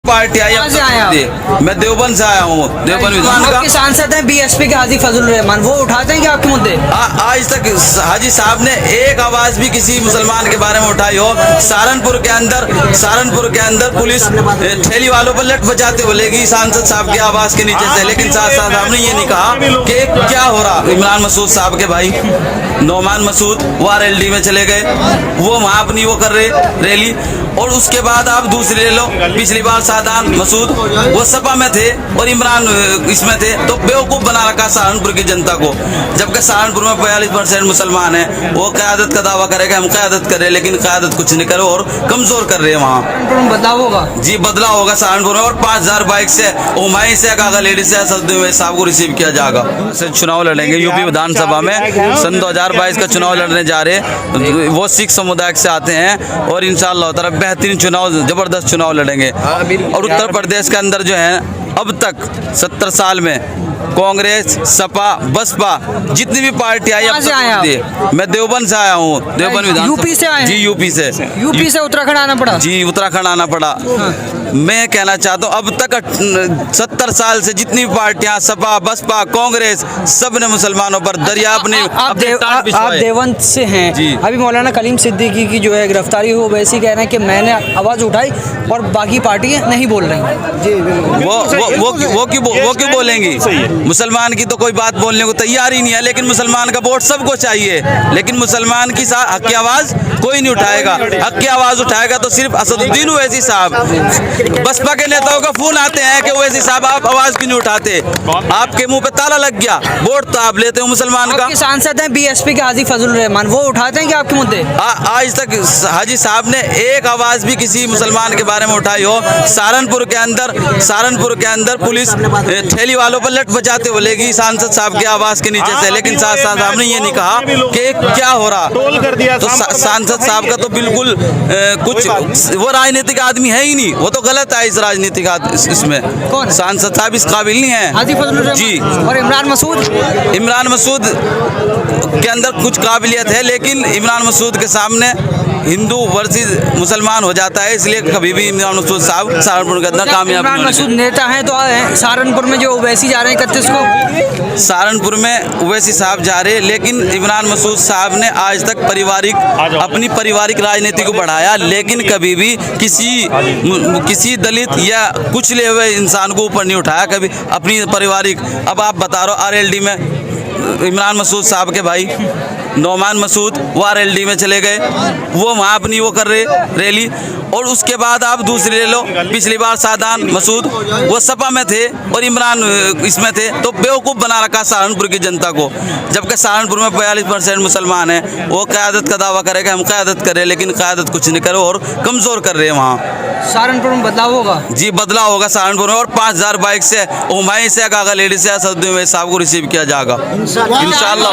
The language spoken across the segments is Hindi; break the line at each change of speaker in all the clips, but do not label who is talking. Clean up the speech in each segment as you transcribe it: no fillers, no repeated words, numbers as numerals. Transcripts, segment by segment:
पार्टी आई
कहाँ से आए आप?
मैं देवबंद से आया हूँ। देवबंद विधान
आपके सांसद हैं बीएसपी के हाजी फजल रहमान, वो उठाते हैं क्या आपके मुद्दे?
आज तक हाजी साहब ने एक आवाज भी किसी मुसलमान के बारे में उठाई हो? सहारनपुर के अंदर पुलिस ठेली वालों पर लट बजाते बोलेगी सांसद साहब की आवाज के नीचे से, लेकिन साहब ने ये नहीं कहा कि क्या हो रहा। इमरान मसूद साहब के भाई नौमान मसूद वो RLD में चले गए, वो वहाँ अपनी वो कर रहे रैली। और उसके बाद आप दूसरी ले लो, पिछली बार सादान मसूद वो सपा में थे और इमरान इसमें थे, तो बेवकूफ़ बना रखा सहारनपुर की जनता को। जबकि सहारनपुर में 42% मुसलमान हैं, वो क़यादत का दावा करेगा हम क़यादत करें, लेकिन क़यादत कुछ नहीं करे और कमज़ोर कर रहे हैं। वहाँ
बदलाव होगा जी,
बदलाव होगा सहारनपुर में। और 5000 बाइक से उमाई से कागा लेडी से असदुद्दीन साहब को रिसीव किया जाएगा। चुनाव लड़ेंगे यूपी विधानसभा में, सन 2022 का चुनाव लड़ने जा रहे। वो सिख समुदाय से आते हैं और इंशाअल्लाह तरफ बेहतरीन चुनाव, जबरदस्त चुनाव लड़ेंगे। और उत्तर प्रदेश के अंदर जो है अब तक 70 साल में कांग्रेस, सपा, बसपा जितनी भी पार्टी आई, मैं देवबंद से आया हूँ। देवबंद विधान
यूपी से आए?
जी यूपी से
उत्तराखंड आना पड़ा
जी, उत्तराखंड आना पड़ा। मैं कहना चाहता हूँ अब तक 70 साल से जितनी पार्टियां, सपा, बसपा, कांग्रेस, सब ने मुसलमानों पर दरिया अपने
आप देवबंद से हैं
जी।
अभी मौलाना कलीम सिद्दीकी की जो है गिरफ्तारी हो, वैसे कह रहे हैं कि मैंने आवाज़ उठाई और बाकी पार्टियां नहीं बोल रही जी।
वो क्यों बोलेंगी? मुसलमान की तो कोई बात बोलने को तैयार ही नहीं है, लेकिन मुसलमान का वोट सबको चाहिए, लेकिन मुसलमान की हक की आवाज़ कोई नहीं उठाएगा। हक की आवाज़ उठाएगा तो सिर्फ असदुद्दीन ओवैसी साहब। बसपा के नेताओं का फोन आते हैं कि ओवैसी साहब आप आवाज़ क्यों नहीं उठाते? आपके मुंह पे ताला लग गया, वोट तो आप लेते हो मुसलमान का।
सांसद हैं बीएसपी के हाजी फजल रहमान, वो उठाते हैं क्या आपके मुद्दे?
आज तक हाजी साहब ने एक आवाज़ भी किसी मुसलमान के बारे में उठाई हो? सहारनपुर के अंदर पुलिस ठेली वालों पर लट बजाते बोलेगी सांसद साहब की आवाज़ के नीचे से, लेकिन साहब ने ये नहीं कहा कि क्या हो रहा। तो सांसद साहब का तो बिल्कुल कुछ वो राजनीतिक आदमी है ही नहीं, वो तो गलत है इस राजनीतिक इसमें।
कौन
सांसद साहब इस काबिल नहीं है
हाजी फजल रहमान
जी।
और इमरान मसूद
के अंदर कुछ काबिलियत है, लेकिन इमरान मसूद के सामने हिंदू वर्सेस मुसलमान हो जाता है, इसलिए कभी भी इमरान मसूद साहब सहारनपुर के अंदर कामयाब नहीं।
इमरान मसूद नेता हैं तो सहारनपुर में जो ओवैसी जा रहे हैं 31 को,
सहारनपुर में ओवैसी साहब जा रहे, लेकिन इमरान मसूद साहब ने आज तक अपनी पारिवारिक राजनीति को बढ़ाया, लेकिन कभी भी किसी दलित या कुचले हुए इंसान को ऊपर नहीं उठाया कभी अपनी पारिवारिक। अब आप बता रहे हो RLD में इमरान मसूद साहब के भाई नौमान मसूद वो RLD में चले गए, वो वहाँ अपनी वो कर रहे रैली। और उसके बाद आप दूसरी ले लो, पिछली बार सादान मसूद वो सपा में थे और इमरान इसमें थे, तो बेवकूफ़ बना रखा सहारनपुर की जनता को। जबकि सहारनपुर में 42% मुसलमान हैं, वो क़यादत का दावा करेगा हम क़यादत करें, लेकिन क़यादत कुछ नहीं करे और कमज़ोर कर रहे हैं। वहाँ
सहारनपुर में बदलाव होगा जी,
बदलाव होगा सहारनपुर में। और 5000 बाइक से उमाई से कागा लेडी से असदुद्दीन साहब को रिसीव किया जाएगा इंशाअल्लाह।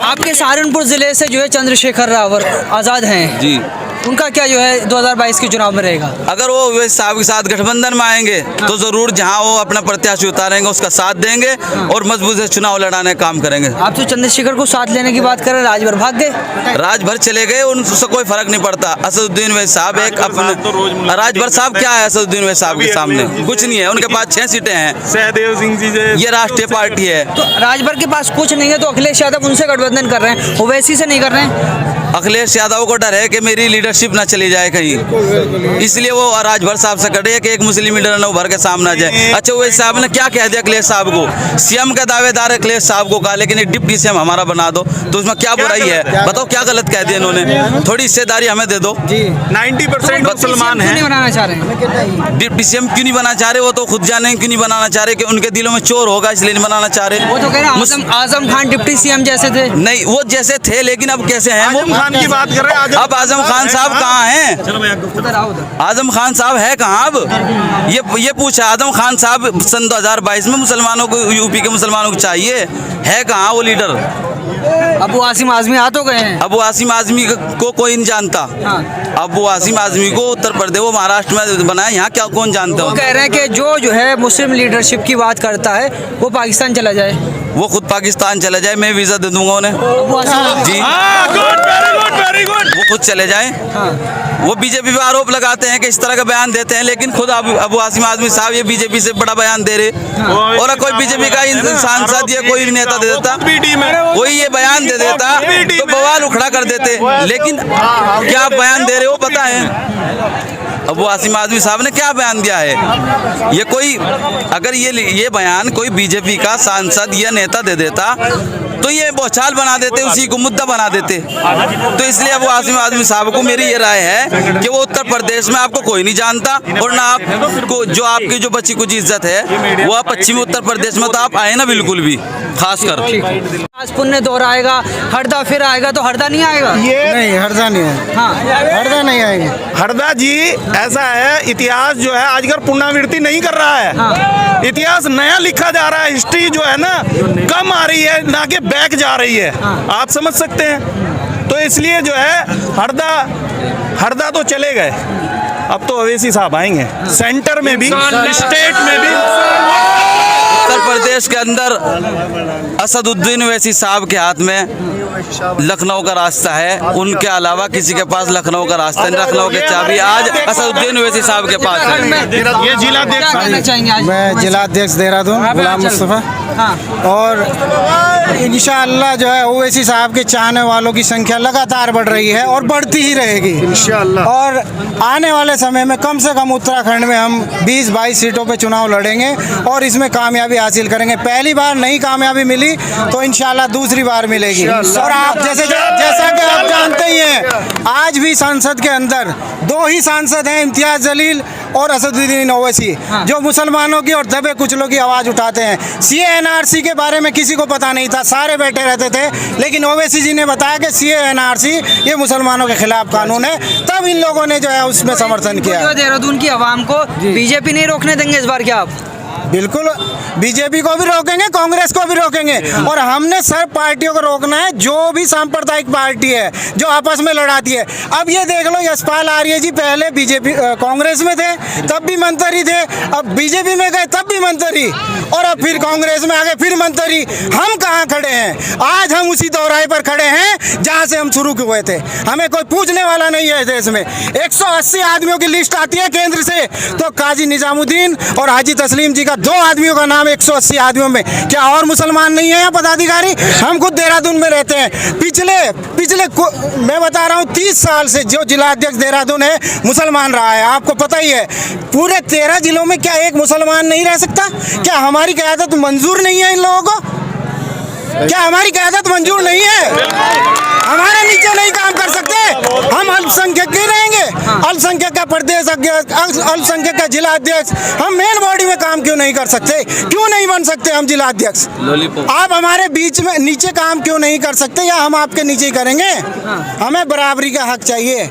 आपके सहारनपुर जिले से जो है चंद्रशेखर रावत आज़ाद हैं जी, उनका क्या जो है 2022 के चुनाव में रहेगा?
अगर वो ओवैसी साहब के साथ गठबंधन में आएंगे तो जरूर जहां वो अपना प्रत्याशी उतारेंगे उसका साथ देंगे और मजबूत से चुनाव लड़ाने का काम करेंगे।
आप तो चंद्रशेखर को साथ लेने की बात कर रहे हैं, राजभर भाग गए?
राजभर चले गए, उनसे कोई फर्क नहीं पड़ता। असदुद्दीन ओवैसी साहब एक अपने राजभर साहब क्या है असदुद्दीन ओवैसी साहब के सामने? कुछ नहीं है, उनके पास 6 सीटें हैं।
सहदेव सिंह जी
ये राष्ट्रीय पार्टी है,
तो राजभर के पास कुछ नहीं है, तो अखिलेश यादव उनसे गठबंधन कर रहे हैं, ओवैसी से नहीं कर रहे हैं।
अखिलेश यादव को डर है कि मेरी लीडरशिप ना चली जाए कहीं, इसलिए वो राजभर साहब से कर रहे हैं कि एक मुस्लिम लीडर ना उभर के सामने आ जाए। अच्छा ओवैसी साहब ने क्या कह दिया अखिलेश साहब को? CM का दावेदार अखिलेश साहब को कहा, लेकिन एक डिप्टी CM हमारा बना दो, तो उसमें क्या बुराई है? बताओ क्या गलत कह दिया इन्होंने? थोड़ी हिस्सेदारी हमें दे दो।
90% मुसलमान हैं,
बनाना चाह रहे हैं।
डिप्टी CM क्यों नहीं बनाना चाह रहे? वो तो खुद जाने क्यों नहीं बनाना चाह रहे कि उनके दिलों में चोर होगा इसलिए नहीं बनाना चाह रहे।
वो तो कह रहे हैं आजम खान डिप्टी CM जैसे थे।
नहीं, वो जैसे थे, लेकिन अब कैसे हैं वो?
आजम खान की बात कर रहे हैं।
अब आजम खान साहब कहाँ हैं? आजम खान साहब है कहाँ अब? ये पूछा आजम खान साहब सन 2022 में मुसलमानों को, यूपी के मुसलमानों को चाहिए, है कहाँ वो लीडर?
अबू आसिम आजमी आ तो गए हैं।
अबू आसिम आजमी को कोई नहीं जानता। अबू आसिम आजमी को उत्तर प्रदेश, वो महाराष्ट्र में बनाया, यहाँ क्या कौन जानता है?
कह रहे हैं कि जो है मुस्लिम लीडरशिप की बात करता है वो पाकिस्तान चला जाए।
वो खुद पाकिस्तान चले जाए, मैं वीज़ा दे दूंगा उन्हें जी।
Very good.
वो खुद चले जाएं। वो बीजेपी पे आरोप लगाते हैं कि इस तरह का बयान देते हैं, लेकिन खुद अबू आसिम आज़मी साहब ये बीजेपी से बड़ा बयान दे रहे। और कोई बीजेपी का सांसद या कोई नेता दे देता, कोई ये बयान दे देता तो बवाल उखड़ा कर देते। लेकिन क्या आप बयान दे रहे हो पता है अबू आसिम आज़मी साहब ने क्या बयान दिया है? ये कोई अगर ये बयान कोई बीजेपी का सांसद या नेता दे देता तो ये बौछाल बना देते, उसी को मुद्दा बना देते। तो इसलिए अबू आसिम आज़मी साहब को मेरी ये राय है कि वो उत्तर प्रदेश में आपको कोई नहीं जानता, और ना आपको जो आपकी जो बची कुछ इज्जत है वो आप पश्चिमी उत्तर प्रदेश में तो आप आए ना बिल्कुल भी, खासकर।
आज पुण्य दौरा आएगा, हरदा फिर आएगा, तो हरदा नहीं आएगा?
ये
नहीं, हरदा नहीं है।
हाँ,
हरदा नहीं आएगी।
हरदा जी ऐसा है, इतिहास जो है आजकल पुनरावृत्ति नहीं कर रहा है। इतिहास नया लिखा जा रहा है। हिस्ट्री जो है ना कम आ रही है, ना कि बैक जा रही है। आप समझ सकते हैं। तो इसलिए जो है हरदा तो चले गए, अब तो अवैसी साहब आएंगे, सेंटर में भी, स्टेट में भी।
उत्तर प्रदेश के अंदर असदुद्दीन ओवैसी साहब के हाथ में लखनऊ का रास्ता है, उनके अलावा किसी के पास लखनऊ का रास्ता नहीं। लखनऊ की चाबी आज असदुद्दीन ओवैसी साहब के पास है।
ये जिला
क्या कहना चाहेंगे आज?
मैं जिलाध्यक्ष देहरादून गुलाम मुस्तफ़ा, और इंशाअल्लाह जो है ओवैसी साहब के चाहने वालों की संख्या लगातार बढ़ रही है और बढ़ती ही रहेगी इंशाअल्लाह। और आने वाले समय में कम से कम उत्तराखंड में हम 20-22 सीटों पे चुनाव लड़ेंगे और इसमें कामयाबी हासिल करेंगे। पहली बार नहीं कामयाबी मिली तो इंशाअल्लाह दूसरी बार मिलेगी। और आप जैसा कि आप जानते ही हैं, आज भी संसद के अंदर 2 ही सांसद हैं, इम्तियाज जलील और असदुद्दीन ओवैसी, जो मुसलमानों की और दबे कुचलों की आवाज़ उठाते हैं। सीए एनआरसी के बारे में किसी को पता नहीं था, सारे बैठे रहते थे, लेकिन ओवैसी जी ने बताया कि सीए एनआरसी ये मुसलमानों के खिलाफ कानून है, तब इन लोगों ने जो है उसमें समर्थन किया।
देहरादून की आवाम को बीजेपी नहीं रोकने देंगे इस बार क्या आप?
बिल्कुल, बीजेपी को भी रोकेंगे, कांग्रेस को भी रोकेंगे, और हमने सब पार्टियों को रोकना है जो भी सांप्रदायिक पार्टी है जो आपस में लड़ाती है। अब ये देख लो, यशपाल आर्य जी पहले बीजेपी कांग्रेस में थे तब भी मंत्री थे, अब बीजेपी में गए तब भी मंत्री, और अब फिर कांग्रेस में आ गए फिर मंत्री। हम कहाँ खड़े हैं? आज हम उसी दौराहे पर खड़े हैं जहाँ से हम शुरू हुए थे। हमें कोई पूछने वाला नहीं है देश में। 180 आदमियों की लिस्ट आती है केंद्र से, तो काजी निजामुद्दीन और हाजी तस्लीम जी का 2 आदमियों का नाम 180 आदमियों में, क्या और मुसलमान नहीं है यहाँ पदाधिकारी? हम खुद देहरादून में रहते हैं। पिछले मैं बता रहा हूँ 30 साल से जो जिलाध्यक्ष देहरादून है मुसलमान रहा है, आपको पता ही है। पूरे 13 जिलों में क्या एक मुसलमान नहीं रह सकता? क्या हमारी क़यादत मंजूर नहीं है इन लोगों को? क्या हमारी क़यादत मंजूर नहीं है? हमारे नीचे नहीं काम कर सकते? हम अल्पसंख्यक नहीं रहेंगे? अल्पसंख्यक का प्रदेश अध्यक्ष, अल्पसंख्यक का जिला अध्यक्ष, हम मेन बॉडी में काम क्यों नहीं कर सकते? क्यों नहीं बन सकते हम जिला अध्यक्ष? आप हमारे बीच में नीचे काम क्यों नहीं कर सकते, या हम आपके नीचे ही करेंगे? हमें बराबरी का हक चाहिए।